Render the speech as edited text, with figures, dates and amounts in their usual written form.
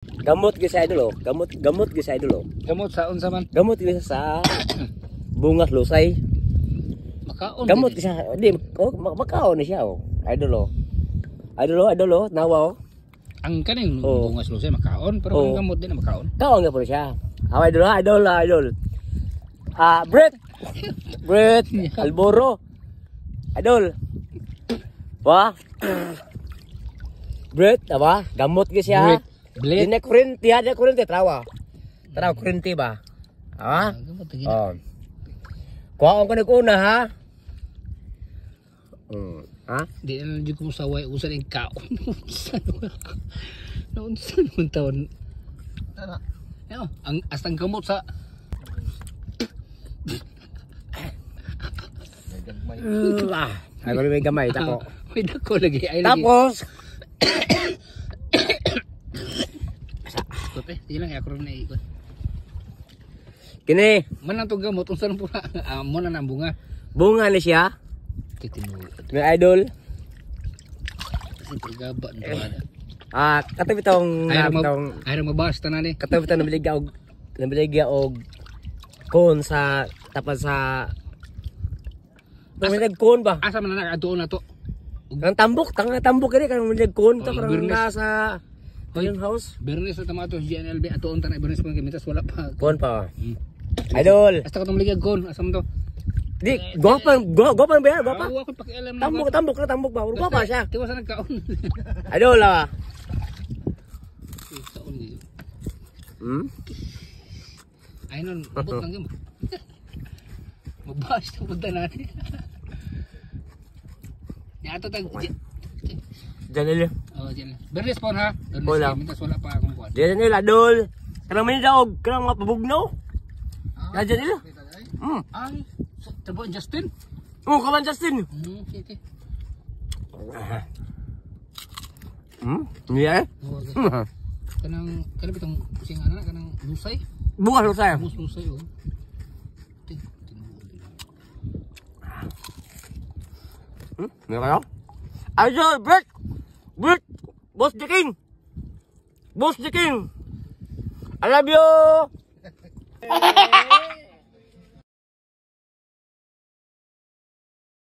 Gamot gyud sa idol oh. Gamot gyud sa idol oh. Gamot sa unsa man? Gamot gyud sa bungas lusay. Makaon. Gamot gyud sa di makaon na siya oh. Idol oh. Idol oh, nawa oh. Ang kaning bungas lusay makaon pero ang gamot din na makaon. Kaon nga po siya. Idol. Brett, Alboro. Idol. Wah. Brett, apa? Gamot gyud siya. Blade. Dine kurente trawa. Trawa kurente ba? Ha? Oh. Kuha ko nag-una ha. Ha? Di na lang ko sa way usan ang kaon. Naunsan mo taon. Ang astang gamot sa Ay ko may gamay tako. May dako lagi ay lagi. Tapos Kope, sige lang ako rin na ikot. kini, Man ang to gamot unsa lang pura mo na nang bunga. bunga ni siya. Titinuod. Ng idol. Kasi pagaba nito ada. Katabi tong Ay mabasta na ni. katabi tong nabiligya og kon sa tapat sa Namilig kon ba? Asa man na atuon na to. Ang tambok kani kan namilig kon to Oh, parang Bernes. nasa yung house. Bernes sa tamato GNLB atuon ta na Bernes man kimitas wala pa. Kon pa. Idol. Hasta ko tong ligag kon asa man to. Di, gopan ba? Gopa. Ako ko pakialam na. Tambok ba? Urgo pa siya. Tiwas na kaon. Idol Kaon niyo. Ay non, abot lang gyud. Mabas ta punta na ni. Ya ato tag Janil. oh diyan. Bernes pon ha. Wala. Mintas wala pa akong kuan. Janil idol. Kanang may daog, kanang mga pabugno. Janil. Ay, tabo Justin. Kaman Justin. Okay. Iya. Kanang bitong sing ana kanang lusay. Bunga lo saya. Mus lusay oh. Meron kayo? Idol, Brett! Boss the King! I love you!